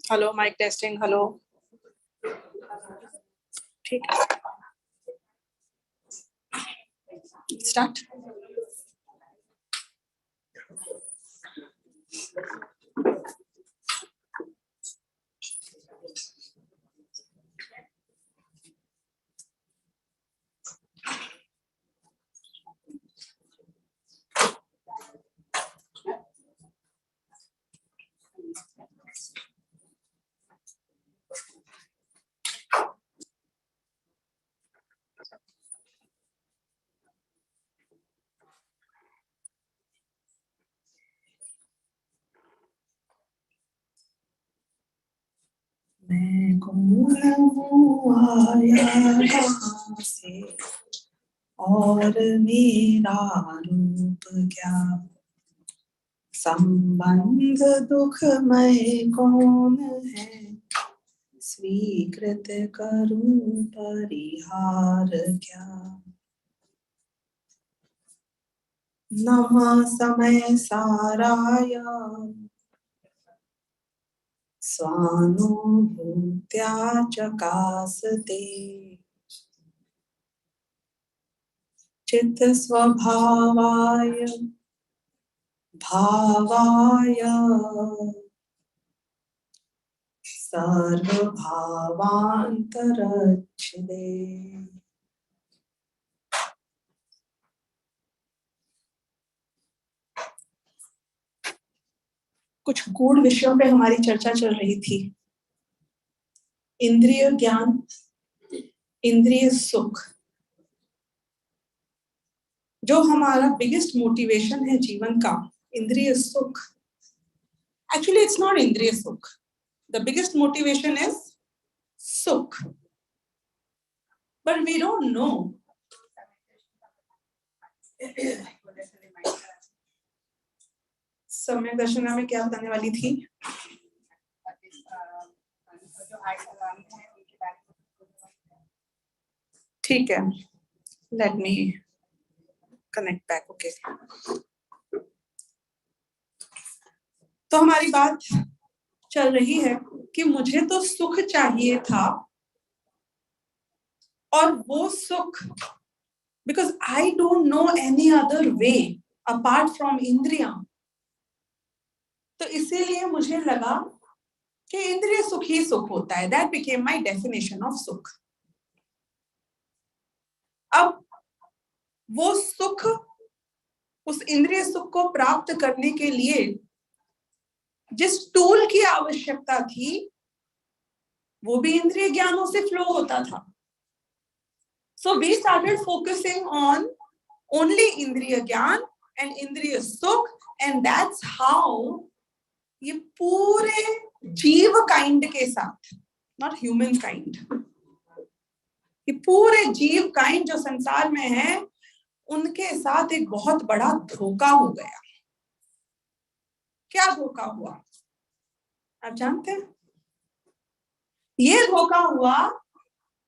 Hello, mic testing. Hello, ठीक है, start. मैं कौन हूँ, आया कहाँ से, और मेरा रूप क्या, संबंध दुखमय कौन है, स्वीकृत करूं परिहार क्या। नमः समय साराय स्वानुभूत्या चकासते, चित्त स्वभावाय भावाय सर्वभावांतरच्छिदे। कुछ गूढ़ विषयों पे हमारी चर्चा चल रही थी। इंद्रिय ज्ञान, इंद्रिय सुख, जो हमारा बिगेस्ट मोटिवेशन है जीवन का, इंद्रिय सुख। एक्चुअली इट्स नॉट इंद्रिय सुख, द बिगेस्ट मोटिवेशन इज सुख, बट वी डोंट नो। सम्यक दर्शन में क्या बताने वाली थी? ठीक है, let me connect back. Okay, तो हमारी बात चल रही है कि मुझे तो सुख चाहिए था, और वो सुख, because I don't no any other way apart from इंद्रिया, तो इसीलिए मुझे लगा कि इंद्रिय सुख ही सुख होता है। That became my definition of सुख। अब वो सुख, उस इंद्रिय सुख को प्राप्त करने के लिए जिस टूल की आवश्यकता थी, वो भी इंद्रिय ज्ञानों से फ्लो होता था। So we started focusing on only इंद्रिय ज्ञान and इंद्रिय सुख, and that's how ये पूरे जीव काइंड के साथ, नॉट ह्यूमन काइंड, ये पूरे जीव काइंड जो संसार में है, उनके साथ एक बहुत बड़ा धोखा हो गया। क्या धोखा हुआ आप जानते हैं? ये धोखा हुआ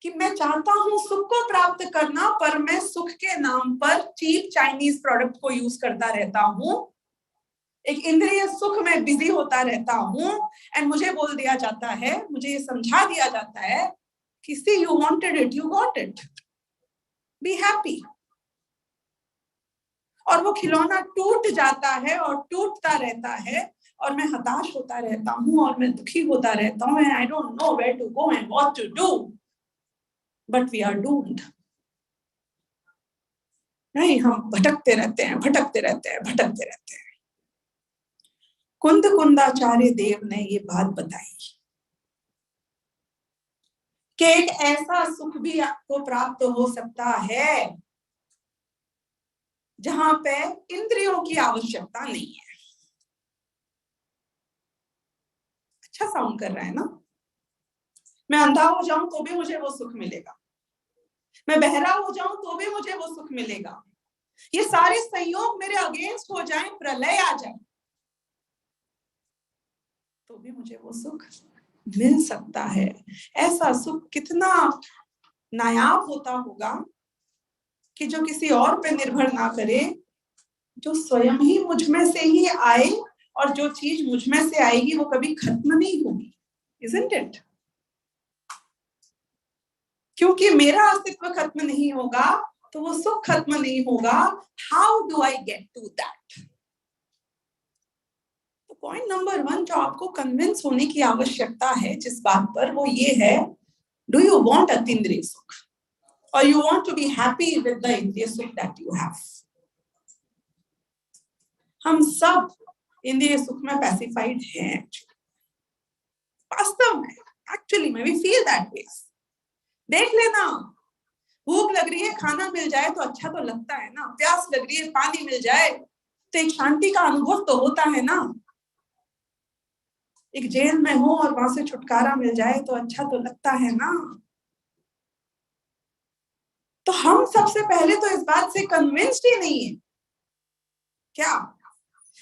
कि मैं चाहता हूं सुख को प्राप्त करना, पर मैं सुख के नाम पर चीप चाइनीज प्रोडक्ट को यूज करता रहता हूं। एक इंद्रिय सुख में बिजी होता रहता हूं, एंड मुझे बोल दिया जाता है, मुझे ये समझा दिया जाता है कि see you wanted it, you got it, be happy. और वो खिलौना टूट जाता है और टूटता रहता है, और मैं हताश होता रहता हूं, और मैं दुखी होता रहता हूं, and I don't know where to go and what to do, but we are doomed. नहीं, हम भटकते रहते हैं, भटकते रहते हैं, भटकते रहते हैं। कुंद कुंदाचार्य देव ने ये बात बताई कि एक ऐसा सुख भी आपको प्राप्त हो सकता है जहां पे इंद्रियों की आवश्यकता नहीं है। अच्छा साउंड कर रहा है ना? मैं अंधा हो जाऊं तो भी मुझे वो सुख मिलेगा, मैं बहरा हो जाऊं तो भी मुझे वो सुख मिलेगा, ये सारे संयोग मेरे अगेंस्ट हो जाएं, प्रलय आ जाए, तो भी मुझे वो सुख मिल सकता है। ऐसा सुख कितना नायाब होता होगा कि जो किसी और पे निर्भर ना करे, जो स्वयं ही मुझ में से ही आए, और जो चीज मुझ में से आएगी वो कभी खत्म नहीं होगी। Isn't it? क्योंकि मेरा अस्तित्व खत्म नहीं होगा तो वो सुख खत्म नहीं होगा. How do I get to that? तो पॉइंट नंबर 1 जो आपको कन्विंस होने की आवश्यकता है जिस बात पर, वो ये है, डू यू वांट अतीन्द्रिय सुख और you want to be happy with the इंद्रिय सुख दैट यू हैव? हम सब इंद्रिय सुख में पैसिफाइड हैं वास्तव में. एक्चुअली में वी फील दैट वे. देख लेना, भूख लग रही है, खाना मिल जाए तो अच्छा तो लगता है ना. प्यास लग रही है, पानी मिल जाए तो एक शांति का अनुभव तो होता है ना. एक जेल में हो और वहां से छुटकारा मिल जाए तो अच्छा तो लगता है ना. तो हम सबसे पहले तो इस बात से कन्विंस्ड ही नहीं है क्या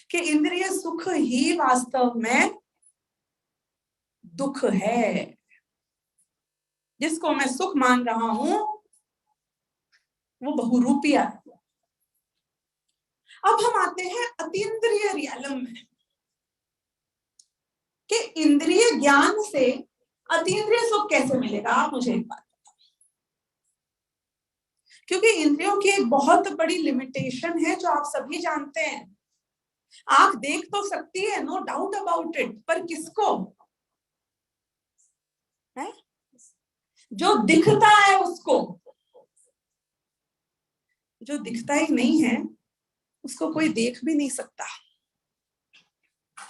कि इंद्रिय सुख ही वास्तव में दुख है. जिसको मैं सुख मान रहा हूं वो बहुरूपिया है. अब हम आते हैं अतीन्द्रिय रियलम में कि इंद्रिय ज्ञान से अतीन्द्रिय सुख कैसे मिलेगा. आप मुझे एक बात बताओ, क्योंकि इंद्रियों की एक बहुत बड़ी लिमिटेशन है जो आप सभी जानते हैं. आंख देख तो सकती है, नो डाउट अबाउट इट, पर किसको है? जो दिखता है उसको. जो दिखता ही नहीं है उसको कोई देख भी नहीं सकता.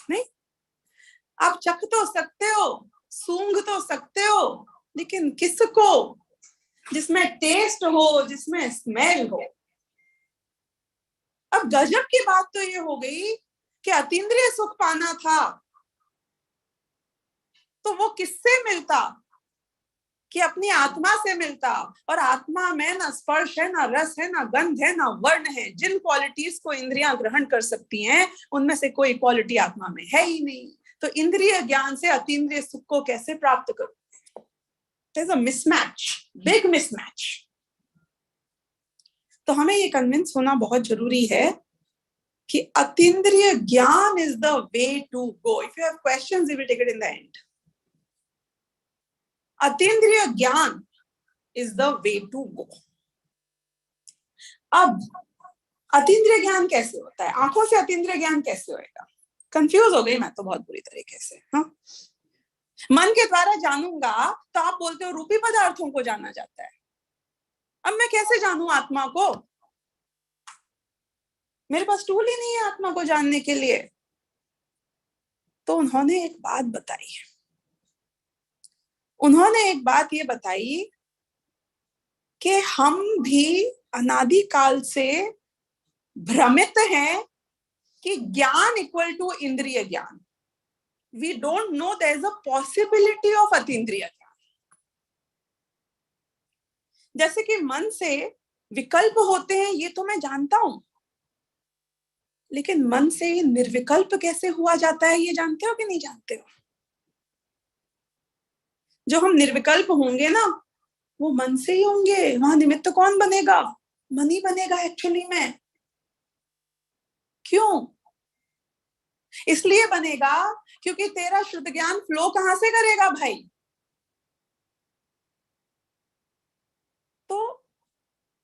नहीं, आप चख तो सकते हो, सूंघ तो सकते हो, लेकिन किसको? जिसमें टेस्ट हो, जिसमें स्मेल हो. अब गजब की बात तो ये हो गई कि अतीन्द्रिय सुख पाना था तो वो किससे मिलता? कि अपनी आत्मा से मिलता. और आत्मा में ना स्पर्श है, ना रस है, ना गंध है, ना वर्ण है. जिन क्वालिटीज को इंद्रियां ग्रहण कर सकती हैं उनमें से कोई क्वालिटी आत्मा में है ही नहीं. तो इंद्रिय ज्ञान से अतीन्द्रिय सुख को कैसे प्राप्त करूं? There's a mismatch, big mismatch. तो हमें ये कन्विंस होना बहुत जरूरी है कि अतीन्द्रिय ज्ञान is the way to go. If you have questions, we will take it in the end. अतीन्द्रिय ज्ञान is the way to go. अब अतीन्द्रिय ज्ञान कैसे होता है? आंखों से अतीन्द्रिय ज्ञान कैसे होएगा? कंफ्यूज हो गई मैं तो बहुत बुरी तरीके से. हाँ, मन के द्वारा जानूंगा तो आप बोलते हो रूपी पदार्थों को जाना जाता है. अब मैं कैसे जानूं आत्मा को? मेरे पास टूल ही नहीं है आत्मा को जानने के लिए. तो उन्होंने एक बात बताई. उन्होंने एक बात ये बताई कि हम भी अनादि काल से भ्रमित हैं कि ज्ञान इक्वल टू इंद्रिय ज्ञान. We don't know there is a possibility of अतीन्द्रिय ज्ञान. जैसे कि मन से विकल्प होते हैं ये तो मैं जानता हूं, लेकिन मन से निर्विकल्प कैसे हुआ जाता है ये जानते हो कि नहीं जानते हो? जो हम निर्विकल्प होंगे ना वो मन से ही होंगे. वहां निमित्त कौन बनेगा? मन ही बनेगा एक्चुअली में. क्यों? इसलिए बनेगा क्योंकि तेरा शुद्ध ज्ञान फ्लो कहां से करेगा भाई? तो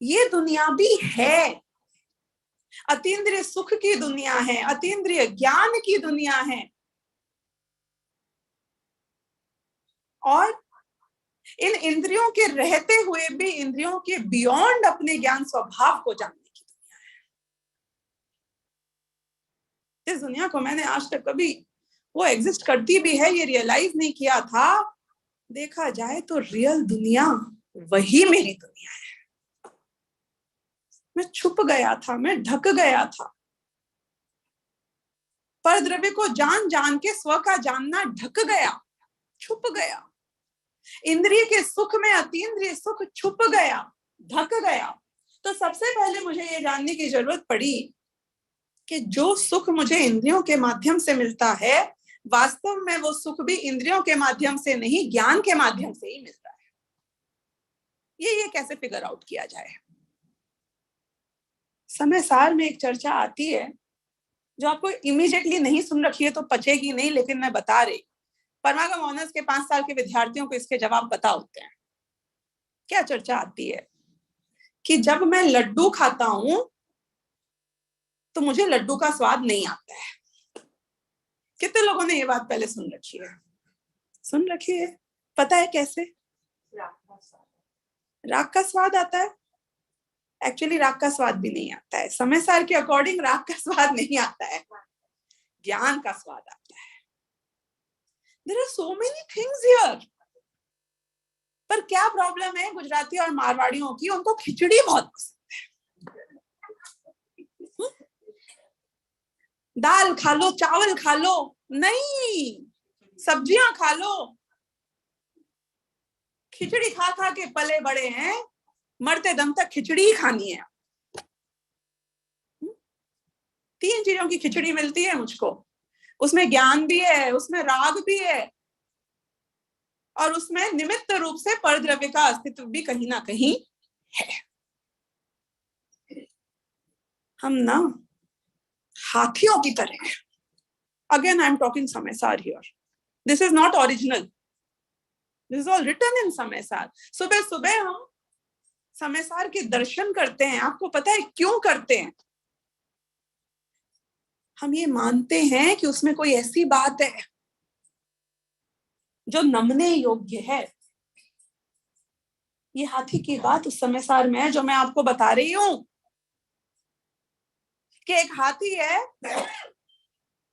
ये दुनिया भी है, अतीन्द्रिय सुख की दुनिया है, अतीन्द्रिय ज्ञान की दुनिया है. और इन इंद्रियों के रहते हुए भी इंद्रियों के बियॉन्ड अपने ज्ञान स्वभाव को जानने की दुनिया है. इस दुनिया को मैंने आज तक कभी वो एग्जिस्ट करती भी है ये रियलाइज नहीं किया था. देखा जाए तो रियल दुनिया वही मेरी दुनिया है. मैं छुप गया था, मैं ढक गया था. पर द्रव्य को जान जान के स्व का जानना ढक गया, छुप गया. इंद्रिय के सुख में अतीन्द्रिय सुख छुप गया, ढक गया. तो सबसे पहले मुझे ये जानने की जरूरत पड़ी कि जो सुख मुझे इंद्रियों के माध्यम से मिलता है वास्तव में वो सुख भी इंद्रियों के माध्यम से नहीं, ज्ञान के माध्यम से ही मिलता है. ये कैसे फिगर आउट किया जाए? समय सार में एक चर्चा आती है जो आपको इमीडिएटली नहीं सुन रखी है तो पचेगी नहीं, लेकिन मैं बता रही परमागम ऑनर्स के 5 साल के विद्यार्थियों को इसके जवाब पता होते हैं। क्या चर्चा आती है कि जब मैं लड्डू खाता हूं तो मुझे लड्डू का स्वाद नहीं आता है। कितने लोगों ने ये बात पहले सुन रखी है? सुन रखी है। पता है कैसे? राग का स्वाद आता है। एक्चुअली राग का स्वाद भी नहीं आता है। समय सार के अकॉर्डिंग राग का स्वाद नहीं आता है, ज्ञान का स्वाद आता है। There are so many things here. पर क्या प्रॉब्लम है गुजराती और मारवाड़ियों की? उनको खिचड़ी बहुत पसंद है। दाल खा लो, चावल खा लो, नहीं, सब्जियां खा लो। खिचड़ी खा खा के पले बड़े हैं, मरते दम तक खिचड़ी ही खानी है। 3 चीजों की खिचड़ी मिलती है मुझको। उसमें ज्ञान भी है, उसमें राग भी है, और उसमें निमित्त रूप से परद्रव्य का अस्तित्व भी कहीं ना कहीं है। हम ना हाथियों की तरह हैं। Again I am talking Samay Sar here. This is not original, this is all written in Samay Sar. सुबह सुबह हम समय सार के दर्शन करते हैं। आपको पता है क्यों करते हैं? हम ये मानते हैं कि उसमें कोई ऐसी बात है जो नमने योग्य है। ये हाथी की बात उस समय सार में है जो मैं आपको बता रही हूं कि एक हाथी है,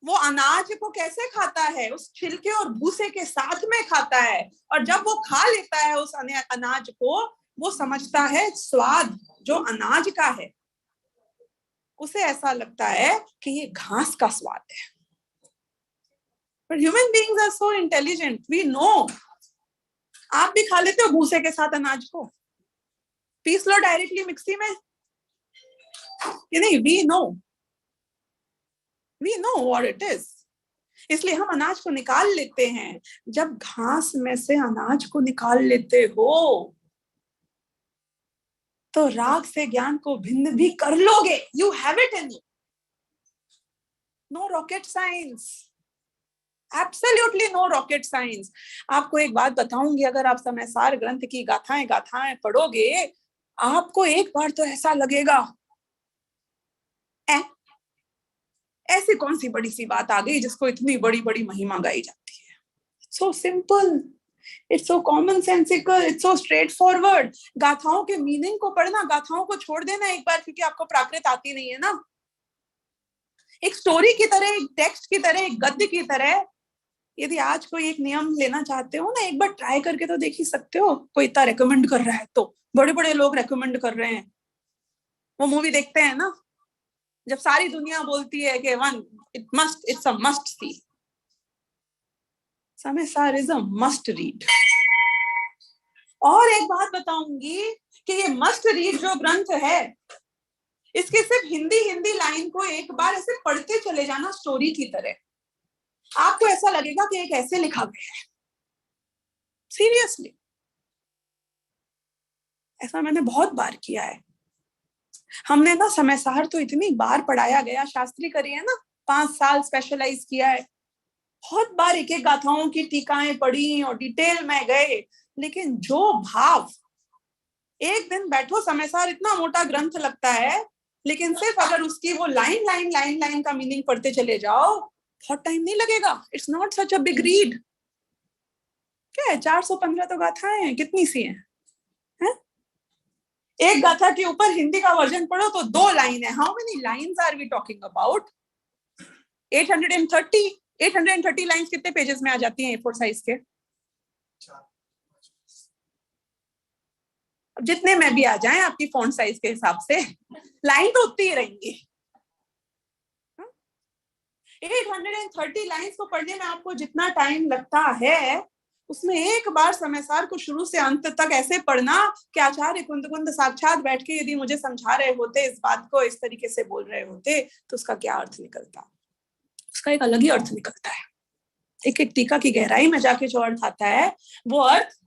वो अनाज को कैसे खाता है? उस छिलके और भूसे के साथ में खाता है, और जब वो खा लेता है उस अनाज को, वो समझता है स्वाद जो अनाज का है, उसे ऐसा लगता है कि ये घास का स्वाद है। पर human beings are so intelligent, we know. आप भी खा लेते हो भूसे के साथ अनाज को, पीस लो डायरेक्टली मिक्सी में, ये नहीं, we know what it is. इसलिए हम अनाज को निकाल लेते हैं। जब घास में से अनाज को निकाल लेते हो तो राग से ज्ञान को भिन्न भी कर लोगे। You have it in you, no rocket science, absolutely no rocket science. आपको एक बात बताऊंगी, अगर आप समय सार ग्रंथ की गाथाएं गाथाएं पढ़ोगे, आपको एक बार तो ऐसा लगेगा ऐसी कौन सी बड़ी सी बात आ गई जिसको इतनी बड़ी बड़ी महिमा गाई जाती है। So simple, it's so common sensical, it's so straight forward. गाथाओं के मीनिंग को पढ़ना, गाथाओं को छोड़ देना एक बार, क्योंकि आपको प्राकृत आती नहीं है ना। एक स्टोरी की तरह, एक टेक्स्ट की तरह, एक गद्य की तरह, यदि आज कोई एक नियम लेना चाहते हो ना, एक बार ट्राई करके तो देख ही सकते हो। कोई इतना रेकमेंड कर रहा है तो, बड़े बड़े लोग रेकमेंड कर रहे हैं। वो मूवी देखते हैं ना, जब सारी दुनिया बोलती है कि इट्स अ मस्ट सी, समय सार इज अ मस्ट रीड। और एक बात बताऊंगी कि ये मस्ट रीड जो ग्रंथ है, इसके सिर्फ हिंदी लाइन को एक बार ऐसे पढ़ते चले जाना स्टोरी की तरह, आपको ऐसा लगेगा कि एक ऐसे लिखा गया है। सीरियसली, ऐसा मैंने बहुत बार किया है। हमने ना समय सार तो इतनी बार पढ़ाया गया, शास्त्री करी है ना, 5 साल स्पेशलाइज किया है, बहुत बार एक एक गाथाओं की टीकाएं पढ़ी और डिटेल में गए, लेकिन जो भाव, एक दिन बैठो, समय सार इतना मोटा ग्रंथ लगता है, लेकिन सिर्फ अगर उसकी वो लाइन का मीनिंग पढ़ते चले जाओ, बहुत टाइम नहीं लगेगा। It's not such a big read. क्या है, 415 तो गाथाएं हैं, कितनी सी हैं? है? एक गाथा के ऊपर हिंदी का वर्जन पढ़ो तो 2 लाइन है। How many lines are we talking about? 830 lines कितने पेजेस में आ जाती हैं A4 साइज के? अब जितने में भी आ जाएं आपकी फॉन्ट साइज के हिसाब से, लाइन तो उतनी ही रहेंगी। 830 लाइन्स को पढ़ने में आपको जितना टाइम लगता है, उसमें एक बार समय सार को शुरू से अंत तक ऐसे पढ़ना कि आचार्य कुंद साक्षात बैठ के यदि मुझे समझा रहे होते, इस बात को इस तरीके से बोल रहे होते, तो उसका क्या अर्थ निकलता? उसका एक अलग ही अर्थ निकलता है। एक एक टीका की गहराई में जाके जो अर्थ आता है, वो अर्थ,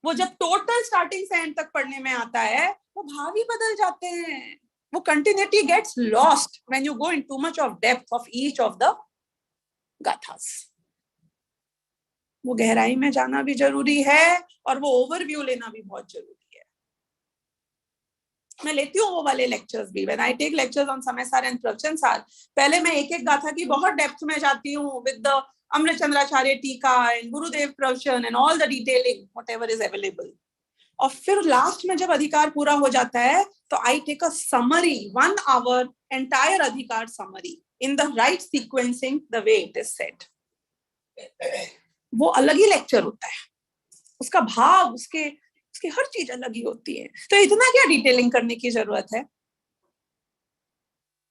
वो जब टोटल स्टार्टिंग से एंड तक पढ़ने में आता है, वो भाव ही बदल जाते हैं। वो continuity gets lost when you go in too much of depth of each of the गाथास। वो गहराई में जाना भी जरूरी है और वो ओवरव्यू लेना भी बहुत जरूरी है। मैं लेती हूँ वो वाले लेक्चर्स भी, when I take lectures on Samay Sar and प्रवचन सार, पहले मैं एक एक गाथा की बहुत डेप्थ में जाती हूँ विद द अमृतचंद्राचार्य टीका एंड गुरुदेव प्रवचन and all the detailing whatever is available. और फिर लास्ट में जब अधिकार पूरा हो जाता है तो I take a summary, 1 hour entire अधिकार summary in the right sequencing the way it is set. वो अलग ही लेक्चर होता है, उसका भाव, उसके हर चीज अलग ही होती है। तो इतना क्या डिटेलिंग करने की जरूरत है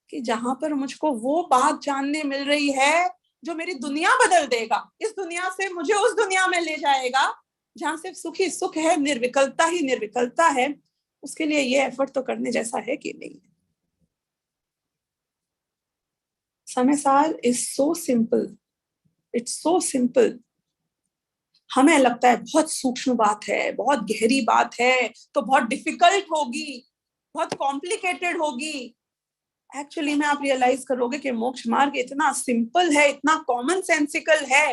कि जहां पर मुझको वो बात जानने मिल रही है जो मेरी दुनिया बदल देगा, इस दुनिया से मुझे उस दुनिया में ले जाएगा जहां सिर्फ सुख ही सुख है, निर्विकल्पता ही निर्विकल्पता है, उसके लिए ये एफर्ट तो करने जैसा है कि नहीं। समय सार is so simple, it's so simple. हमें लगता है बहुत सूक्ष्म बात है, बहुत गहरी बात है, तो बहुत डिफिकल्ट होगी, बहुत कॉम्प्लिकेटेड होगी। एक्चुअली में आप रियलाइज करोगे कि मोक्ष मार्ग इतना सिंपल है, इतना कॉमन सेंसिकल है।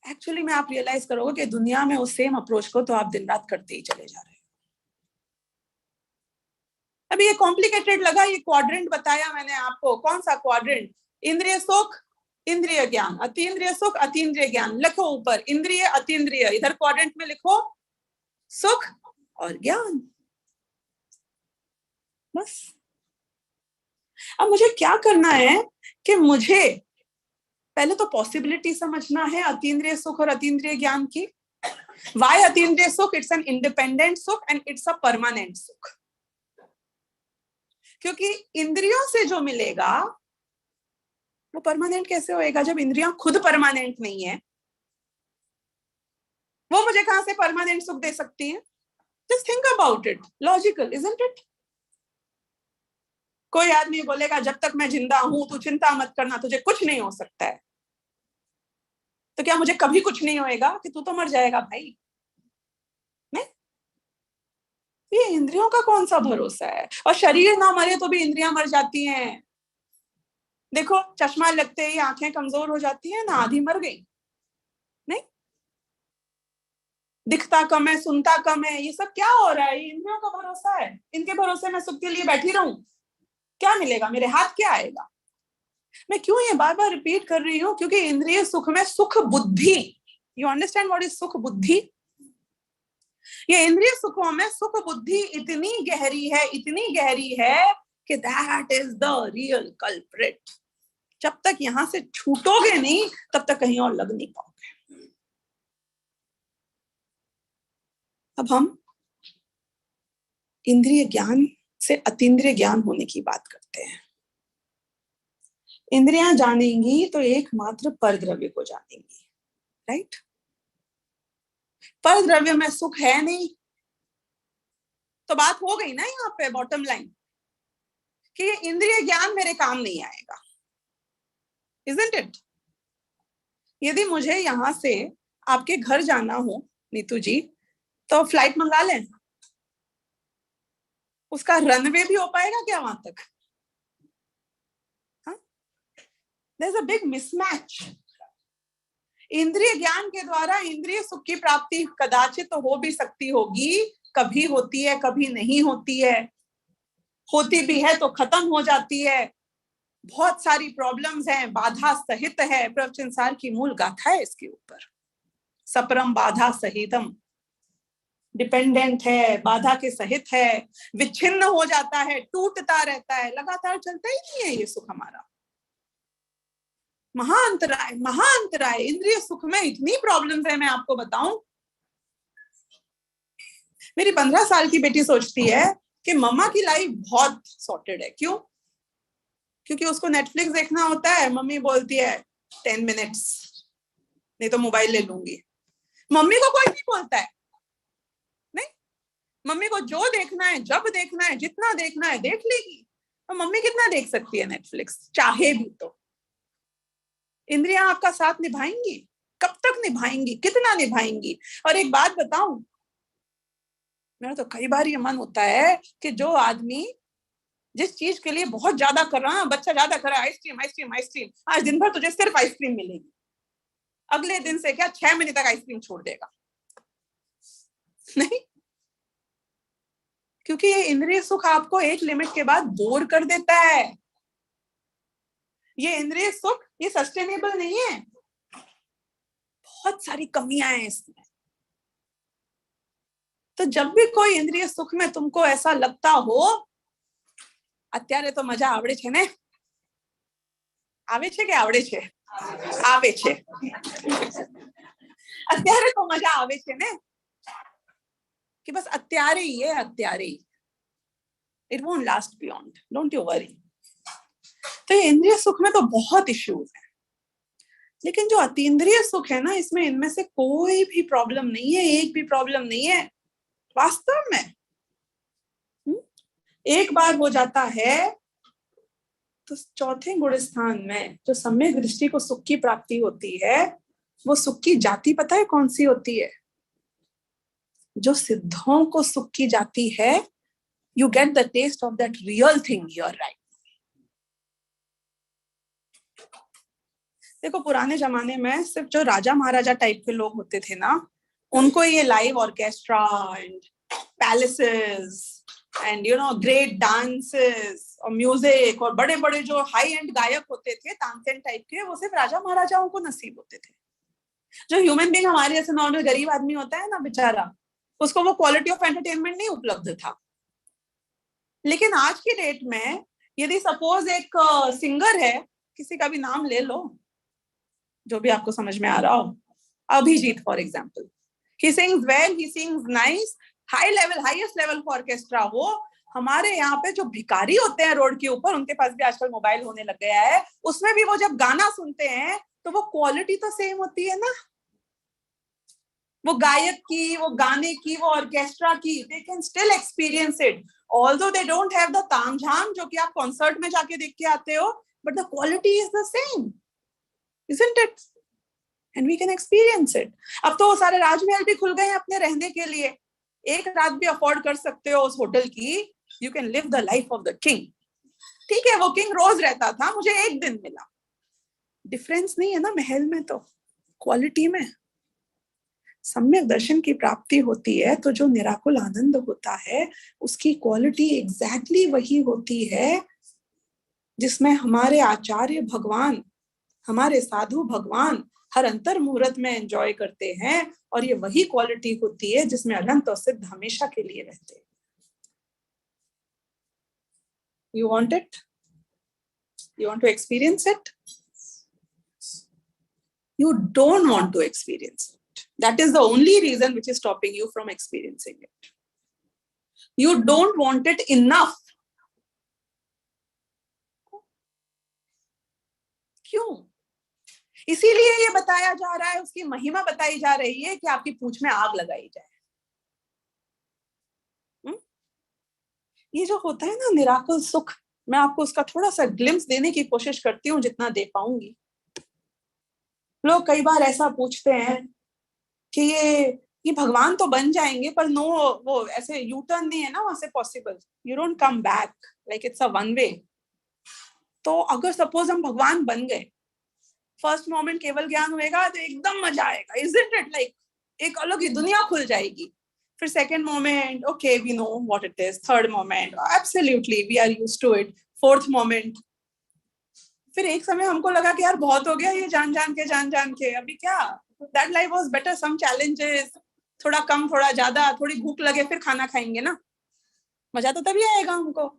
एक्चुअली में आप रियलाइज करोगे कि दुनिया में उस सेम अप्रोच को तो आप दिन रात करते ही चले जा रहे हो। अभी ये कॉम्प्लिकेटेड लगा, ये क्वाड्रेंट बताया मैंने आपको, कौन सा क्वाड्रेंट? इंद्रिय सुख, इंद्रिय ज्ञान, अतीन्द्रिय सुख, अतीन्द्रिय ज्ञान। लिखो ऊपर इंद्रिय अतीन्द्रिय, इधर क्वाड्रेंट में लिखो सुख और ज्ञान, बस। अब मुझे क्या करना है कि मुझे पहले तो पॉसिबिलिटी समझना है अतीन्द्रिय सुख और अतीन्द्रिय ज्ञान की। वाई अतीन्द्रिय सुख? इट्स एन इंडिपेंडेंट सुख एंड इट्स अ परमानेंट सुख। क्योंकि इंद्रियों से जो मिलेगा वो परमानेंट कैसे होएगा जब इंद्रियां खुद परमानेंट नहीं है? वो मुझे कहां से परमानेंट सुख दे सकती है? Just think about it, logical isn't it? कोई आदमी बोलेगा जब तक मैं जिंदा हूं तू चिंता मत करना, तुझे कुछ नहीं हो सकता है। तो क्या मुझे कभी कुछ नहीं होएगा कि तू तो मर जाएगा भाई? नहीं, ये इंद्रियों का कौन सा भरोसा है? और शरीर ना मरे तो भी इंद्रियां मर जाती हैं। देखो चश्मा लगते ही आंखें कमजोर हो जाती है ना, आधी मर गई। नहीं, दिखता कम है, सुनता कम है, ये सब क्या हो रहा है? ये इंद्रियों का भरोसा है। इनके भरोसे मैं सुख के लिए बैठी रहूं? क्या मिलेगा? मेरे हाथ क्या आएगा? मैं क्यों ये बार बार रिपीट कर रही हूँ? क्योंकि इंद्रिय सुख में सुख बुद्धि, यू अंडरस्टैंड व्हाट इज सुख बुद्धि? ये इंद्रिय सुखों में सुख बुद्धि इतनी गहरी है, इतनी गहरी है कि that is the real culprit. जब तक यहां से छूटोगे नहीं तब तक कहीं और लग नहीं पाओगे। अब हम इंद्रिय ज्ञान से अतीन्द्रिय ज्ञान होने की बात करते हैं। इंद्रियां जानेंगी तो एकमात्र परद्रव्य को जानेंगी, राइट? परद्रव्य में सुख है नहीं, तो बात हो गई ना यहाँ पे बॉटम लाइन कि ये इंद्रिय ज्ञान मेरे काम नहीं आएगा, इजंट इट? यदि मुझे यहां से आपके घर जाना हो नीतू जी, तो फ्लाइट मंगा लें, उसका रनवे भी हो पाएगा क्या वहां तक? There's a big mismatch. इंद्रिय ज्ञान के द्वारा इंद्रिय सुख की प्राप्ति कदाचित तो हो भी सकती होगी, कभी होती है कभी नहीं होती है, होती भी है तो खत्म हो जाती है। बहुत सारी प्रॉब्लम्स हैं, बाधा सहित है। प्रवचन सार की मूल गाथा है इसके ऊपर, सपरम बाधा सहितम। डिपेंडेंट है, बाधा के सहित है, विच्छिन्न हो जाता है, टूटता रहता है, लगातार चलता ही नहीं है ये सुख हमारा। महाअंतराय, महाअंतराय। इंद्रिय सुख में इतनी प्रॉब्लम्स है, मैं आपको बताऊं। मेरी 15 साल की बेटी सोचती है कि मम्मा की लाइफ बहुत सॉर्टेड है। क्यों? क्योंकि उसको नेटफ्लिक्स देखना होता है, मम्मी बोलती है 10 मिनट्स, नहीं तो मोबाइल ले लूंगी। मम्मी को कोई नहीं बोलता है, नहीं, मम्मी को जो देखना है, जब देखना है, जितना देखना है देख लेगी। तो मम्मी कितना देख सकती है नेटफ्लिक्स, चाहे भी तो? इंद्रियां आपका साथ निभाएंगी? कब तक निभाएंगी, कितना निभाएंगी? और एक बात बताऊं, मेरा तो कई बार ये मन होता है कि जो आदमी जिस चीज के लिए बहुत ज्यादा कर रहा है, बच्चा ज्यादा कर रहा है, आइसक्रीम आइसक्रीम आइसक्रीम, आज दिन भर तुझे सिर्फ आइसक्रीम मिलेगी। अगले दिन से क्या 6 महीने तक आइसक्रीम छोड़ देगा? नहीं, क्योंकि ये इंद्रिय सुख आपको एक लिमिट के बाद बोर कर देता है। ये इंद्रिय सुख ये सस्टेनेबल नहीं है, बहुत सारी कमियां हैं इसमें। तो जब भी कोई इंद्रिय सुख में तुमको ऐसा लगता हो અત્યારે तो मजा आवड़े छे ने, આવે છે કે આવડે છે? આવે છે। અત્યારે तो मजा આવે છે ने, कि बस અત્યારે ही है, અત્યારે ही, it won't last beyond, don't you worry। तो ये इंद्रिय सुख में तो बहुत इश्यूज है, लेकिन जो अतीन्द्रिय सुख है ना, इसमें इनमें से कोई भी प्रॉब्लम नहीं है, एक भी प्रॉब्लम नहीं है वास्तव में। एक बार हो जाता है तो चौथे गुण स्थान में जो सम्यक दृष्टि को सुख की प्राप्ति होती है, वो सुख की जाति पता है कौन सी होती है? जो सिद्धों को सुख की जाती है, you get the test of that real thing, you are right. देखो पुराने जमाने में सिर्फ जो राजा महाराजा टाइप के लोग होते थे ना, उनको ये live orchestra and palaces and you know great dances और म्यूजिक और बड़े बड़े जो हाई एंड गायक होते थे तानसेन टाइप के, वो सिर्फ राजा महाराजाओं को नसीब होते थे। जो ह्यूमन बीइंग हमारे जैसे नॉर्मल गरीब आदमी होता है ना बेचारा, उसको वो क्वालिटी ऑफ एंटरटेनमेंट नहीं उपलब्ध था। लेकिन आज की डेट में यदि सपोज एक सिंगर है, किसी का भी नाम ले लो जो भी आपको समझ में आ रहा हो, Abhijit for example, he sings well, he sings nice, high level highest level का ऑर्केस्ट्रा हो। हमारे यहाँ पे जो भिखारी होते हैं रोड के ऊपर, उनके पास भी आजकल मोबाइल होने लग गया है, उसमें भी वो जब गाना सुनते हैं तो वो क्वालिटी तो सेम होती है ना, वो गायक की, वो गाने की, वो ऑर्केस्ट्रा की, they can still experience it although they don't have the तामझाम जो कि आप कॉन्सर्ट में जाके देख के आते हो, but the quality is the same, isn't it? And we can experience it। अब तो सारे राजमहल भी खुल गए हैं अपने रहने के लिए, एक रात भी अफोर्ड कर सकते हो उस होटल की, you can live the life of the king. ठीक है, वो किंग रोज रहता था, मुझे एक दिन मिला, डिफरेंस नहीं है ना महल में, तो क्वालिटी में। सम्यक दर्शन की प्राप्ति होती है तो जो निराकुल आनंद होता है उसकी क्वालिटी एग्जैक्टली वही होती है जिसमें हमारे आचार्य भगवान, हमारे साधु भगवान हर अंतर मुहूर्त में एंजॉय करते हैं, और ये वही क्वालिटी होती है जिसमें अनंत और सिद्ध हमेशा के लिए रहते हैं। You want it? You want to experience it? You don't want to experience it. That is the only reason which is stopping you from experiencing it. You don't want it enough. क्यों? इसीलिए ये बताया जा रहा है, उसकी महिमा बताई जा रही है कि आपकी पूंछ में आग लगाई जाए। ये जो होता है ना निराकुल सुख, मैं आपको उसका थोड़ा सा ग्लिम्स देने की कोशिश करती हूँ जितना दे पाऊंगी। लोग कई बार ऐसा पूछते हैं कि ये भगवान तो बन जाएंगे पर नो, वो ऐसे यू टर्न नहीं है ना वहां से possible, you don't come back, like it's a one way. तो अगर सपोज हम भगवान बन गए, फर्स्ट मोमेंट केवल ज्ञान होएगा तो एकदम मजा आएगा, इजंट इट, लाइक एक अलग ही दुनिया खुल जाएगी। फिर second moment, okay we know what it is, third moment absolutely we are used to it, fourth moment, फिर एक समय हमको लगा कि यार बहुत हो गया ये जान जान के, अभी क्या, that life was better, some challenges, थोड़ा कम थोड़ा ज्यादा, थोड़ी भूख लगे फिर खाना खाएंगे ना, मजा तो तभी आएगा हमको।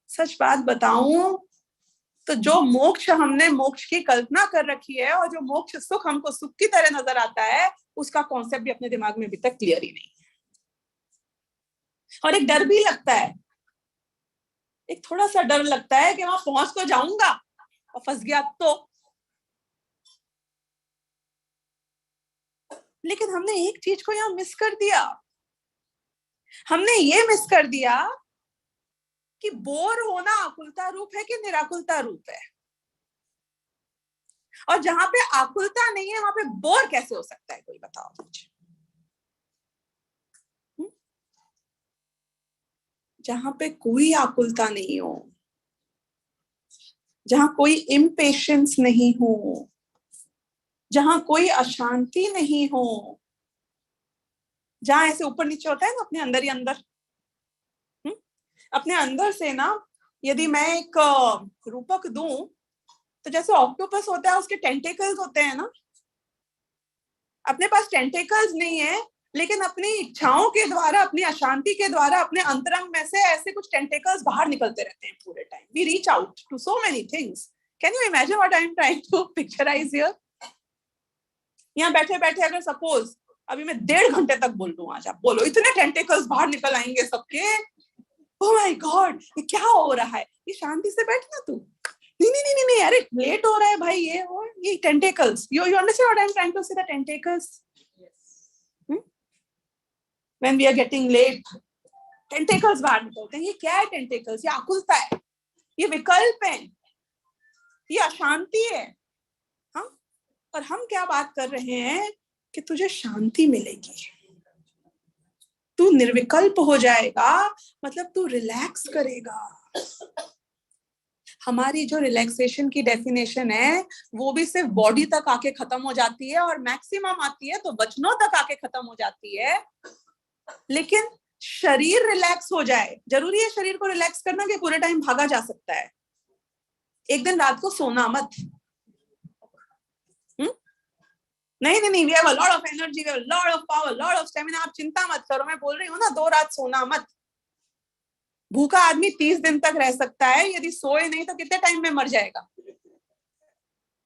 सच बात बताऊं तो जो मोक्ष हमने मोक्ष की कल्पना कर रखी है और जो मोक्ष सुख हमको सुख की तरह नजर आता है, उसका कॉन्सेप्ट भी अपने दिमाग में अभी तक क्लियर ही नहीं है। और एक डर भी लगता है, एक थोड़ा सा डर लगता है कि वहां पहुंच तो जाऊंगा और फंस गया तो। लेकिन हमने एक चीज को यहां मिस कर दिया, हमने ये मिस कर दिया कि बोर होना आकुलता रूप है कि निराकुलता रूप है, और जहां पे आकुलता नहीं है वहां पे बोर कैसे हो सकता है, कोई बताओ मुझे। जहां पे कोई आकुलता नहीं हो, जहां कोई इम्पेशेंस नहीं हो, जहां कोई अशांति नहीं हो, जहां ऐसे ऊपर नीचे होता है ना अपने अंदर ही अंदर, अपने अंदर से ना, यदि मैं एक रूपक दूं, तो जैसे ऑक्टोपस होता है उसके टेंटेकल्स होते हैं ना, अपने पास टेंटेकल्स नहीं है, लेकिन अपनी इच्छाओं के द्वारा, अपनी अशांति के द्वारा, अपने अंतरंग में से ऐसे कुछ टेंटेकल्स बाहर निकलते रहते हैं पूरे time. We reach out to so many things. Can you imagine what I am trying to picturise here? यहाँ बैठे बैठे अगर सपोज अभी मैं 1.5 घंटे तक बोल लूं, आज आप बोलो, इतने टेंटेकल्स बाहर निकल आएंगे सबके. ओह माय गॉड, ये क्या हो रहा है? ये शांति से बैठ ना तू. नहीं नहीं नहीं नहीं, अरे लेट हो रहा है भाई, ये tentacles. You understand what I am trying to say? The tentacles, when we are getting late, tentacles बाहर निकलते हैं. ये क्या है टेंटेकल्स? ये आकुलता है, ये विकल्प है, ये अशांति है. हाँ, और हम क्या बात कर रहे हैं कि तुझे शांति मिलेगी, तू निर्विकल्प हो जाएगा, मतलब तू रिलैक्स करेगा. हमारी जो रिलैक्सेशन की डेफिनेशन है वो भी सिर्फ बॉडी तक आके खत्म हो जाती है, और मैक्सिमम आती है तो वचनों तक आके खत्म हो जाती है. लेकिन शरीर रिलैक्स हो जाए, जरूरी है शरीर को रिलैक्स करना कि पूरे टाइम भागा जा सकता है? एक दिन रात को सोना मत. नहीं नहीं नहीं, we have a lot of energy, we have a lot of power, lot of stamina. आप चिंता मत करो, मैं बोल रही हूँ ना, 2 रात सोना मत. भूखा आदमी 30 दिन तक रह सकता है, यदि सोए नहीं तो कितने टाइम में मर जाएगा?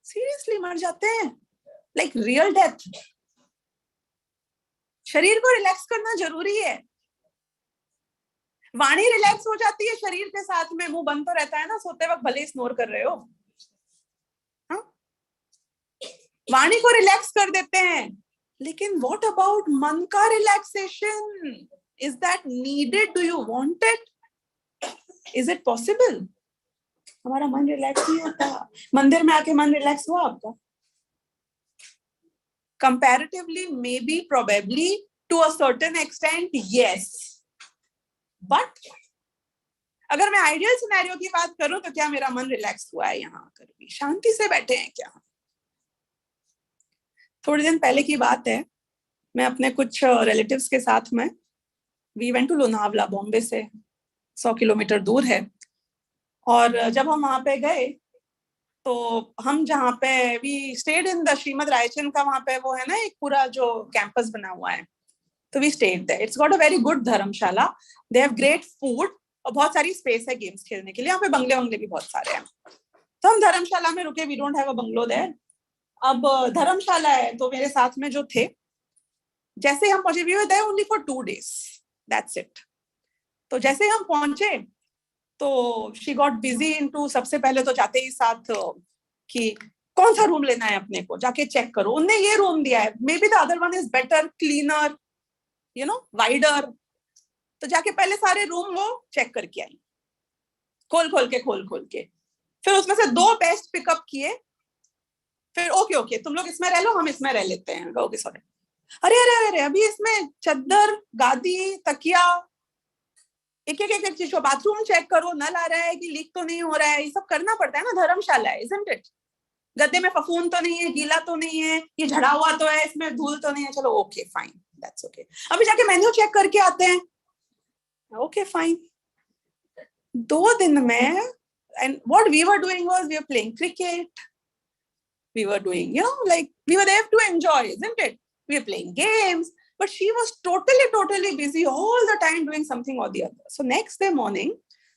सीरियसली मर जाते हैं, लाइक रियल डेथ. शरीर को रिलैक्स करना जरूरी है. वाणी रिलैक्स हो जाती है शरीर के साथ में, मुंह बंद तो रहता है ना सोते वक्त, भले स्नोर कर रहे हो. हाँ, वाणी को रिलैक्स कर देते हैं. लेकिन व्हाट अबाउट मन का relaxation? Is that needed? Do you want it? Is it possible? हमारा मन रिलैक्स नहीं होता. मंदिर में आके मन रिलैक्स हुआ आपका? Comparatively, maybe, probably, to a certain extent, yes. But अगर मैं आइडियल सिनेरियो की बात करूं तो क्या मेरा मन रिलैक्स हुआ है? यहाँ आकर भी शांति से बैठे हैं क्या? थोड़े दिन पहले की बात है, मैं अपने कुछ रिलेटिव्स के साथ में, we went to Lonavala, Bombay से 100 किलोमीटर दूर है. और जब हम वहां पे गए तो हम जहाँ पे we stayed in the Shrimad Raichand का, वहां पे वो है ना एक पूरा जो कैंपस बना हुआ है, तो we stayed there. It's got a very good dharamshala. They have great food और बहुत सारी स्पेस है गेम्स खेलने के लिए. यहाँ पे बंगले वंगले भी बहुत सारे हैं. तो हम धर्मशाला में रुके. We don't have a bungalow there. अब धर्मशाला है तो मेरे साथ में जो थे, जैसे हम पहुंचे, we were there only for 2 days, that's it. तो जैसे हम पहुंचे तो शी गॉट बिजी इनटू, सबसे पहले तो जाते ही साथ कि कौन सा रूम लेना है अपने को, जाके चेक करो. उनने ये रूम दिया है, may be the other one is better, cleaner, you know, wider. तो जाके पहले सारे रूम वो चेक करके आई, खोल खोल के. फिर उसमें से 2 बेस्ट पिकअप किए. फिर ओके ओके, तुम लोग इसमें रह लो, हम इसमें रह लेते हैं. Okay sorry. अरे अरे अरे, अभी इसमें चद्दर, गादी, तकिया, एक एक एक चीज को, बाथरूम चेक करो, नल आ रहा है कि लीक तो नहीं हो रहा है, ये सब करना पड़ता है ना, धर्मशाला है, इजंट इट? गद्दे में फफूंद तो नहीं है, गीला तो नहीं है, ये झड़ा हुआ तो है, इसमें धूल तो नहीं है, चलो ओके फाइन, दैट्स ओके. अभी जाके मेन्यू चेक करके आते हैं. Okay fine. 2 दिन में, and what we were doing was we were playing cricket, we were doing, you know, like we were there to enjoy, isn't it? We were playing games, but she was totally busy all the time doing something or the other. So next day morning,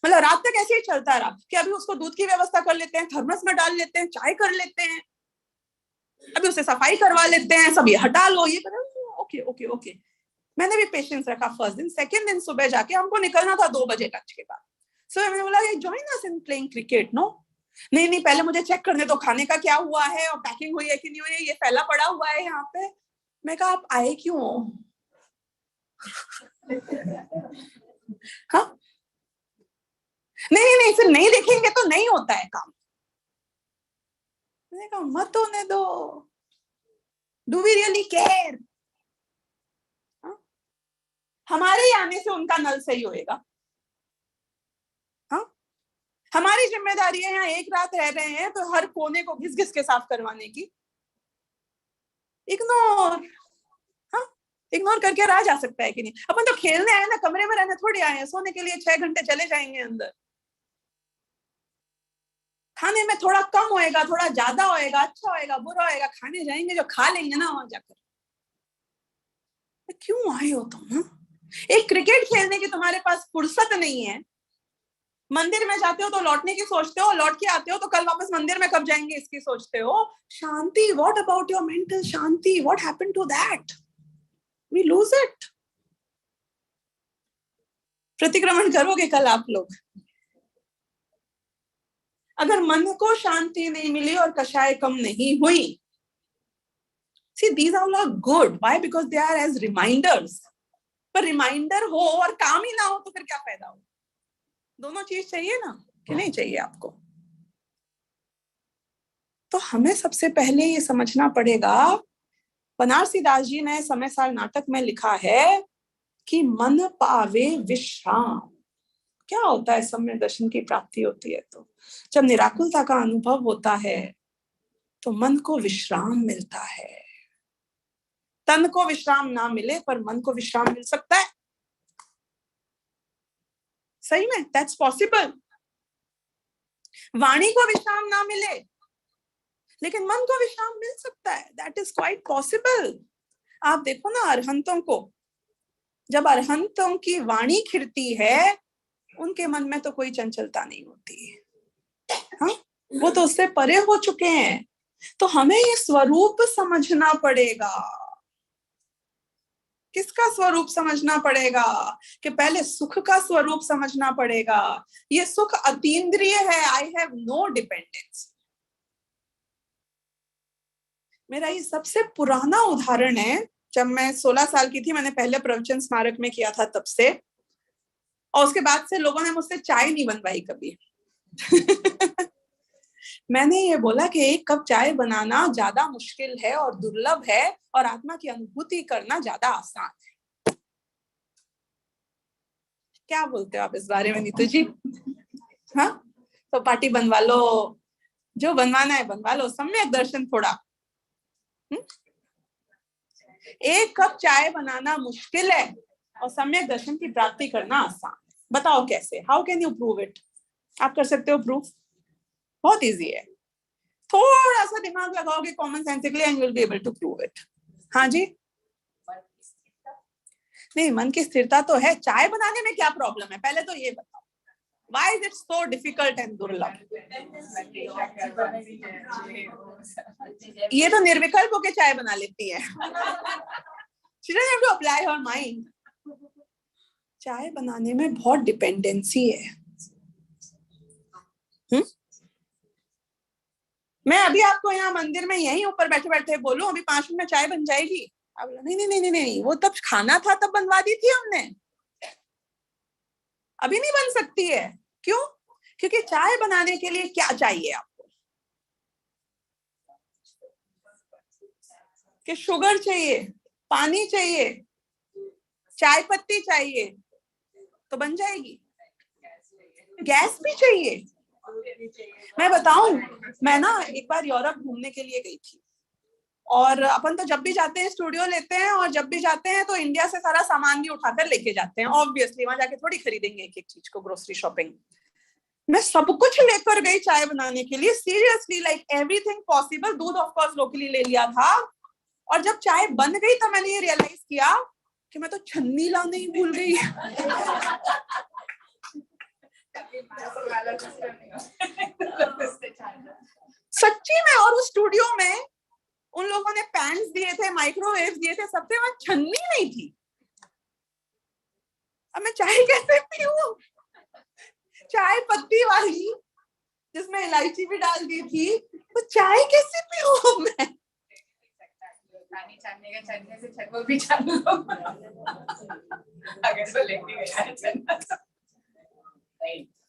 मतलब रात तक ऐसे ही चलता रहा कि अभी उसको दूध की व्यवस्था कर लेते हैं, थर्मस में डाल लेते हैं, चाय कर लेते हैं, अभी उसे सफाई करवा लेते हैं, सब ये हटा लो, ये करो. Okay okay okay. मैंने भी पेशेंस रखा फर्स्ट दिन. सेकंड दिन सुबह जाके हमको निकलना था 2 बजे लंच के बाद. सो मैंने बोला join us in playing cricket. No, नहीं नहीं, पहले मुझे चेक करने दो खाने का क्या हुआ है और पैकिंग हुई है कि नहीं हुई है, ये फैला पड़ा हुआ है यहाँ पे. मैं कहा आप आए क्यों? हाँ, नहीं नहीं, फिर नहीं देखेंगे तो नहीं होता है काम. मैंने कहा मत होने दो. Do we really care? हमारे ही आने से उनका नल सही होएगा? हाँ, हमारी जिम्मेदारी है यहाँ एक रात रह रहे हैं तो हर कोने को घिस घिस के साफ करवाने की. इग्नोर। हाँ, इग्नोर करके रहा जा सकता है कि नहीं? अपन तो खेलने आए ना, कमरे में रहने थोड़ी आए हैं, सोने के लिए 6 घंटे चले जाएंगे अंदर। खाने में थोड़ा कम होएगा, थोड़ा ज्यादा होएगा, अच्छा होएगा, बुरा होएगा, खाने जाएंगे, जो खा लेंगे ना वहां जाकर। क्यों आए हो तुम? एक क्रिकेट खेलने की तुम्हारे पास फुर्सत नहीं है, मंदिर में जाते हो तो लौटने की सोचते हो, लौट के आते हो तो कल वापस मंदिर में कब जाएंगे इसकी सोचते हो। शांति, व्हाट अबाउट योर मेंटल शांति? What happened to that? We lose it. प्रतिक्रमण करोगे कल आप लोग। अगर मन को शांति नहीं मिली और कषाय कम नहीं हुई, see these all are good, why? Because they are as reminders। पर रिमाइंडर हो और काम ही ना हो तो फिर क्या फायदा हो? दोनों चीज चाहिए ना, कि नहीं चाहिए आपको? तो हमें सबसे पहले ये समझना पड़ेगा, बनारसी दास जी ने समय साल नाटक में लिखा है कि मन पावे विश्राम। क्या होता है सम्य दर्शन की प्राप्ति होती है तो जब निराकुलता का अनुभव होता है तो मन को विश्राम मिलता है। तन को विश्राम ना मिले पर मन को विश्राम मिल सकता है, सही में, दैट्स पॉसिबल। वाणी को विश्राम ना मिले लेकिन मन को विश्राम मिल सकता है, दैट इज क्वाइट पॉसिबल। आप देखो ना अरहंतों को, जब अरहंतों की वाणी खिरती है उनके मन में तो कोई चंचलता नहीं होती है। हाँ? वो तो उससे परे हो चुके हैं। तो हमें ये स्वरूप समझना पड़ेगा। किसका स्वरूप समझना पड़ेगा? कि पहले सुख का स्वरूप समझना पड़ेगा। ये सुख अतीन्द्रिय है, आई हैव नो डिपेंडेंस। मेरा ये सबसे पुराना उदाहरण है, जब मैं 16 साल की थी, मैंने पहले प्रवचन स्मारक में किया था तब से, और उसके बाद से लोगों ने मुझसे चाय नहीं बनवाई कभी। मैंने ये बोला कि एक कप चाय बनाना ज्यादा मुश्किल है और दुर्लभ है और आत्मा की अनुभूति करना ज्यादा आसान है। क्या बोलते हो आप इस बारे में नीतू जी? हाँ, तो पार्टी बनवा लो, जो बनवाना है बनवा लो, सम्यक दर्शन थोड़ा। एक कप चाय बनाना मुश्किल है और सम्यक दर्शन की प्राप्ति करना आसान। बताओ कैसे? How can you prove it? आप कर सकते हो प्रूफ, बहुत इजी है। थोड़ा सा दिमाग लगाओगे common sensically and you will be able to prove it. हाँ जी? नहीं, मन की स्थिरता तो है। चाय बनाने में क्या प्रॉब्लम है पहले तो ये बताओ? Why is it so difficult and दुर्लभ? ये तो निर्विकल्प होके चाय बना लेती है। She doesn't have to apply her mind. चाय बनाने में बहुत डिपेंडेंसी है। मैं अभी आपको यहाँ मंदिर में यहीं ऊपर बैठे बैठे बोलूं अभी 5 मिनट में चाय बन जाएगी, आप बोलो नहीं नहीं नहीं नहीं, वो तब खाना था तब बनवा दी थी हमने, अभी नहीं बन सकती है। क्यों? क्योंकि चाय बनाने के लिए क्या चाहिए आपको? कि शुगर चाहिए, पानी चाहिए, चाय पत्ती चाहिए, तो बन जाएगी। गैस भी चाहिए। मैं बताऊं, मैं ना एक बार यूरोप घूमने के लिए गई थी, और अपन तो जब भी जाते हैं स्टूडियो लेते हैं, और जब भी जाते हैं तो इंडिया से सारा सामान भी उठाकर लेके जाते हैं, ऑब्वियसली वहां जाके थोड़ी खरीदेंगे एक एक चीज को, ग्रोसरी शॉपिंग। मैं सब कुछ लेकर गई चाय बनाने के लिए, सीरियसली, लाइक एवरीथिंग पॉसिबल। दूध ऑफ कोर्स लोकली ले लिया था, और जब चाय बन गई तो मैंने ये रियलाइज किया कि मैं तो छन्नी लाने ही भूल गई। सच्ची में। और उस स्टूडियो में उन लोगों ने पैन्स दिए थे, माइक्रोवेव दिए थे, सबसे, वहां छन्नी नहीं थी। अब मैं चाय कैसे पीऊं? चाय पत्ती वाली जिसमें इलायची भी डाल दी थी, तो चाय कैसे पीऊं मैं? से छक्को भी चालू अगर तो लेके गया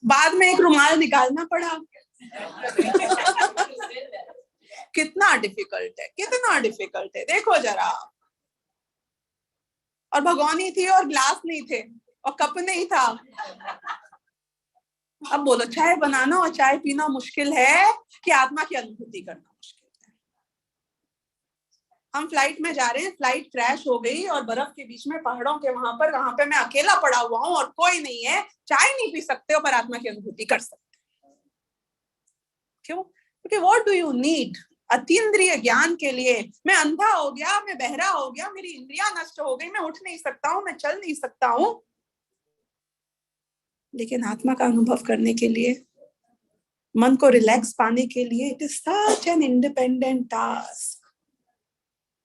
बाद में एक रुमाल निकालना पड़ा। कितना डिफिकल्ट है, कितना डिफिकल्ट है, देखो जरा। और भगोनी थी और ग्लास नहीं थे और कप नहीं था। अब बोलो चाय बनाना और चाय पीना मुश्किल है कि आत्मा की अनुभूति करना मुश्किल है? हम फ्लाइट में जा रहे हैं, फ्लाइट क्रैश हो गई और बर्फ के बीच में पहाड़ों के वहां पे मैं अकेला पड़ा हुआ हूं और कोई नहीं है, चाय नहीं पी सकते हो पर आत्मा की अनुभूति कर सकते। क्यों? क्योंकि व्हाट डू यू नीड अतीन्द्रिय ज्ञान के लिए? मैं अंधा हो गया, मैं बहरा हो गया, मेरी इंद्रियां नष्ट हो गई, मैं उठ नहीं सकता हूं, मैं चल नहीं सकता हूं, लेकिन आत्मा का अनुभव करने के लिए, मन को रिलैक्स पाने के लिए, it is such an independent task.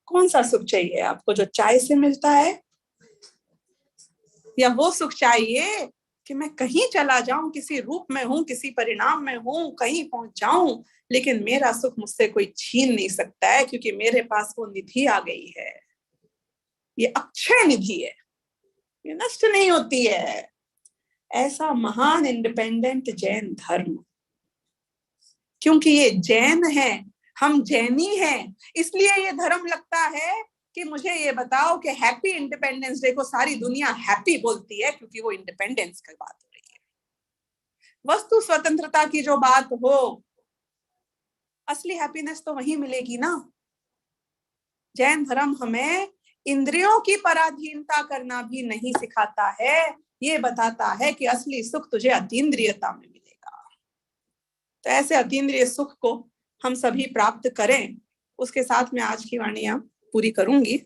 कौन सा सुख चाहिए आपको, जो चाय से मिलता है, या वो सुख चाहिए कि मैं कहीं चला जाऊं, किसी रूप में हूं, किसी परिणाम में हूं, कहीं पहुंच जाऊं, लेकिन मेरा सुख मुझसे कोई छीन नहीं सकता है, क्योंकि मेरे पास वो निधि आ गई है, ये अक्षय निधि है, ये नष्ट नहीं होती है। ऐसा महान इंडिपेंडेंट जैन धर्म, क्योंकि ये जैन है, हम जैनी हैं, इसलिए ये धर्म लगता है कि मुझे ये बताओ कि हैप्पी इंडिपेंडेंस डे को सारी दुनिया हैप्पी बोलती है, क्योंकि वो इंडिपेंडेंस की बात हो रही है। वस्तु स्वतंत्रता की जो बात हो, असली हैप्पीनेस तो वहीं मिलेगी ना। जैन धर्म हमें इंद्रियों की पराधीनता करना भी नहीं सिखाता है, ये बताता है कि असली सुख तुझे अतीन्द्रियता में मिलेगा। तो ऐसे अतीन्द्रिय सुख को हम सभी प्राप्त करें, उसके साथ मैं आज की वाणी पूरी करूंगी।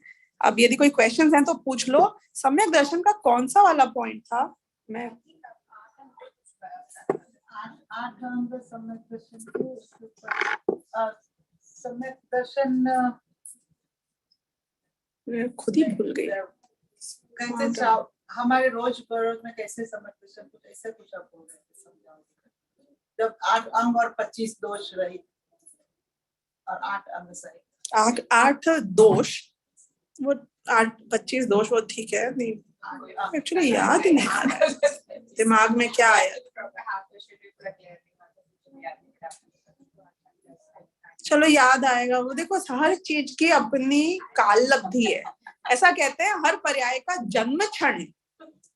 अब यदि कोई क्वेश्चंस हैं तो पूछ लो। सम्यक दर्शन का कौन सा वाला पॉइंट था? मैं सम्यक दर्शन खुद ही भूल गई। कैसे हमारे रोज बरोज में कैसे सम्यक दर्शन कुछ ऐसे कुछ आप बोल रहे थे, समझाओ। जब 8 अंग और 25 दोष रहित और 8 अंग सहित, 8 दोष, वो 8-25 दोष, वो ठीक है, नहीं एक्चुअली याद ही नहीं आ रहा है दिमाग में क्या आया। चलो याद आएगा वो। देखो, हर चीज की अपनी काललब्धि है, ऐसा कहते हैं, हर पर्याय का जन्म क्षण है।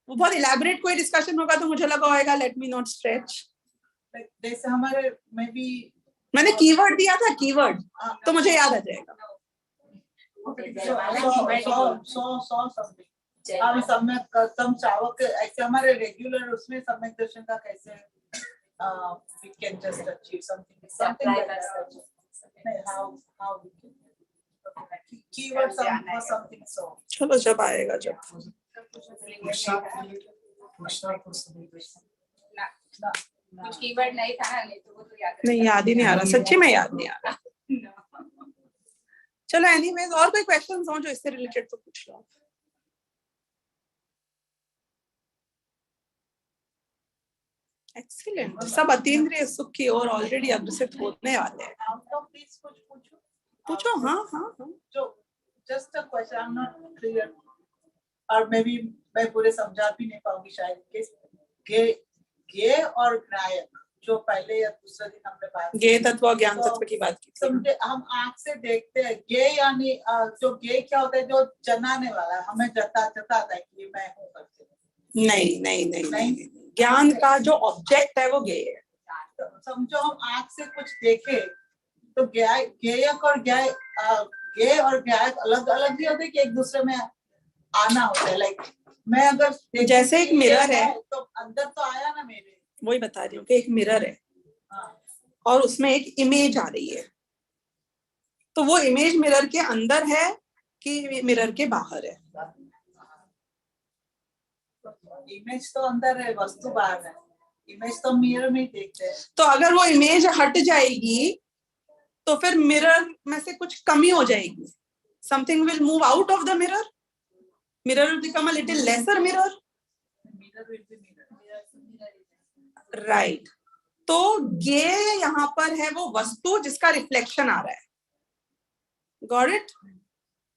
वो बहुत इलैबोरेट कोई डिस्कशन होगा तो मुझे लगा होगा, लेट मी नॉट स्ट्रेच। जैसे हमारे में भी मैंने कीवर्ड दिया था, कीवर्ड तो मुझे याद आ जाएगा। हम सम्यक तम चावक ऐसे हमारे रेगुलर उसमें सम्यक दर्शन का कैसे we can just achieve something like that. How we can keyword something so. चलो जब आएगा, जब कुछ कीवर्ड नहीं था ना, तो वो तो नहीं याद ही नहीं आ रहा, सच्ची में याद नहीं आ रहा। चलो एनीवेज, और कोई क्वेश्चंस हो जो इससे रिलेटेड तो पूछ लो। एक्सीलेंट, सब अतीन्द्रिय सुख की ओर ऑलरेडी अग्रसर होने वाले हैं। पूछो। हाँ हाँ हाँ, जो just a question, I am not clear, और मे बी मैं पूरे समझा भी नहीं पाऊंगी शायद। गे और ग्रायक जो पहले या दूसरे दिन हमने बात, गे तत्व और ज्ञान तत्व की बात की थी। हम आंख से देखते हैं गे, यानी जो गे क्या होता है, जो जनाने वाला है, हमें जताता है कि मैं हूँ करके। नहीं, ज्ञान का जो ऑब्जेक्ट है वो गे है। तो समझो हम आंख से कुछ देखे तो गेयक और गे और गायक अलग अलग ही होते, कि एक दूसरे में आना होता है। लाइक मैं अगर जैसे एक मिरर है तो अंदर तो आया ना मेरे, वही बता रही हूँ कि एक मिरर है और उसमें एक इमेज आ रही है, तो वो इमेज मिरर के अंदर है कि मिरर के बाहर है? इमेज तो अंदर है, वस्तु बाहर है। इमेज तो मिरर में ही देखते हैं। तो अगर वो इमेज हट जाएगी तो फिर मिरर में से कुछ कमी हो जाएगी, something will move out of the mirror, mirror will become a little lesser mirror, right. तो ये यहाँ पर है वो वस्तु जिसका रिफ्लेक्शन आ रहा है, गॉट इट?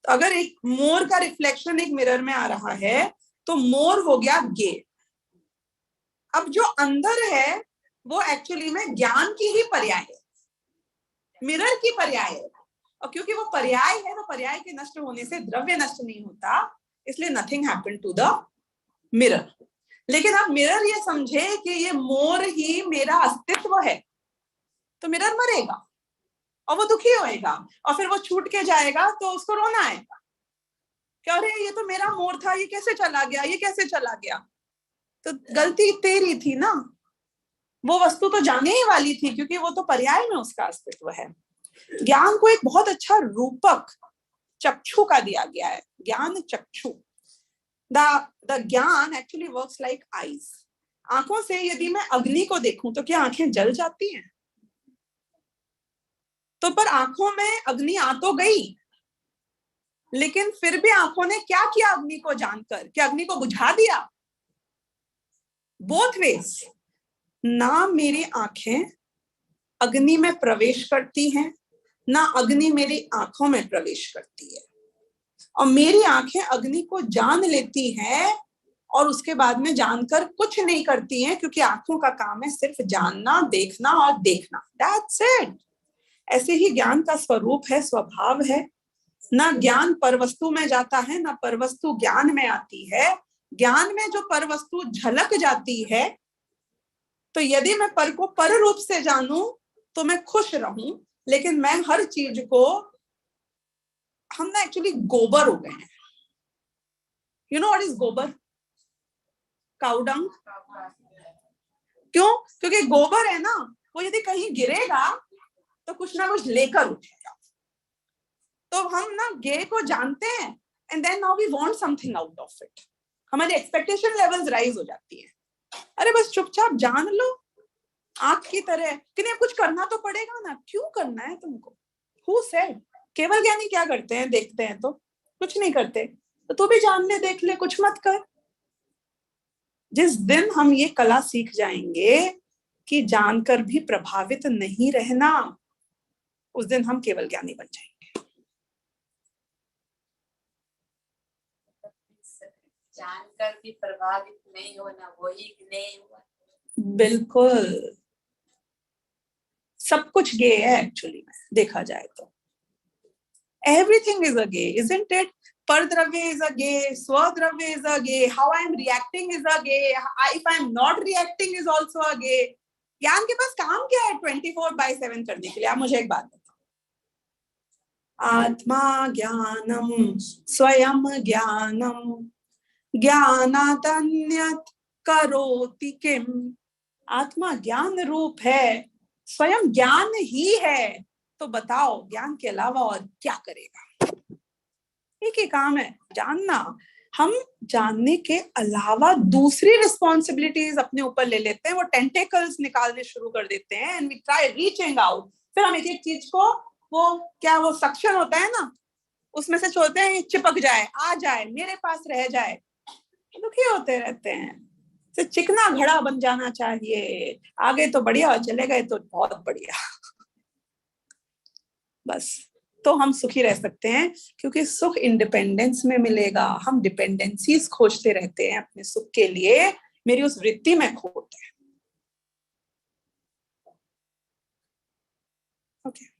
अगर एक मोर का रिफ्लेक्शन एक मिरर में आ रहा है तो मोर हो गया गे। अब जो अंदर है वो एक्चुअली में ज्ञान की ही पर्याय है, मिरर की पर्याय है, और क्योंकि वो पर्याय है तो पर्याय के नष्ट होने से द्रव्य नष्ट नहीं होता, इसलिए nothing happened to the mirror. लेकिन अब मिरर ये समझे कि ये मोर ही मेरा अस्तित्व है तो मिरर मरेगा। और वो दुखी होएगा, और फिर वो छूट के जाएगा तो उसको रोना आएगा कि अरे ये तो मेरा मोर था, ये कैसे चला गया, ये कैसे चला गया। तो गलती तेरी थी ना, वो वस्तु तो जाने ही वाली थी, क्योंकि वो तो पर्याय में उसका अस्तित्व है। ज्ञान को एक बहुत अच्छा रूपक चक्षु का दिया गया है, ज्ञान चक्षु। द ज्ञान एक्चुअली वर्क्स लाइक आईज। आंखों से यदि मैं अग्नि को देखूं तो क्या आंखें जल जाती हैं? तो पर आंखों में अग्नि आ तो गई, लेकिन फिर भी आंखों ने क्या किया अग्नि को जानकर? क्या अग्नि को बुझा दिया? Both ways. ना मेरी आंखें अग्नि में प्रवेश करती हैं, ना अग्नि मेरी आंखों में प्रवेश करती है, और मेरी आंखें अग्नि को जान लेती हैं और उसके बाद में जानकर कुछ नहीं करती हैं, क्योंकि आंखों का काम है सिर्फ जानना, देखना और देखना। That's it. ऐसे ही ज्ञान का स्वरूप है, स्वभाव है। ना ज्ञान परवस्तु में जाता है, ना परवस्तु ज्ञान में आती है। ज्ञान में जो परवस्तु झलक जाती है, तो यदि मैं पर को पर रूप से जानूं तो मैं खुश रहूं, लेकिन मैं हर चीज को, हम ना एक्चुअली गोबर हो गए हैं। यू नो व्हाट इज गोबर? काउडंग। क्यों? क्योंकि गोबर है ना, वो यदि कहीं गिरेगा तो कुछ ना कुछ लेकर उठेगा। तो हम ना गे को जानते हैं, and then now we want something out of it. हमारी एक्सपेक्टेशन लेवल्स राइज हो जाती है। अरे बस चुपचाप जान लो, आंख की तरह कि नहीं, कुछ करना तो पड़ेगा ना। क्यों करना है तुमको? Who said? केवल ज्ञानी क्या करते हैं? देखते हैं तो कुछ नहीं करते। तो तू भी जान ले, देख ले, कुछ मत कर। जिस दिन हम ये कला सीख जाएंगे कि जानकर भी प्रभावित नहीं रहना, उस दिन हम केवल ज्ञानी बन जाएंगे। जानकर भी प्रभावित नहीं होना, वही नहीं हुआ। बिल्कुल, सब कुछ गे है एक्चुअली में देखा जाए तो। एवरीथिंग इज अ गे, इजंट इट? परद्रव्य इज अ गे, स्वद्रव्य इज अ गे, how I am reacting is a गे, if I am not reacting is also a गे। ज्ञान के पास काम क्या है 24/7 करने के लिए? आप मुझे एक बात बताओ। आत्मा ज्ञानम स्वयं ज्ञानम ज्ञानात् अन्यत् करोति किम। आत्मा ज्ञान रूप है, स्वयं ज्ञान ही है, तो बताओ ज्ञान के अलावा और क्या करेगा? एक ही काम है, जानना। हम जानने के अलावा दूसरी रिस्पॉन्सिबिलिटीज अपने ऊपर ले लेते हैं, वो टेंटेकल्स निकालने शुरू कर देते हैं, and we try reaching out. फिर हम एक एक चीज को, वो क्या, वो सक्शन होता है ना, उसमें से छोड़ते हैं, चिपक जाए, आ जाए, मेरे पास रह जाए। दुखी होते रहते हैं। तो चिकना घड़ा बन जाना चाहिए, आगे तो बढ़िया, चले गए तो बहुत बढ़िया। बस तो हम सुखी रह सकते हैं, क्योंकि सुख इंडिपेंडेंस में मिलेगा। हम डिपेंडेंसीज खोजते रहते हैं अपने सुख के लिए, मेरी उस वृत्ति में खोट है। ओके।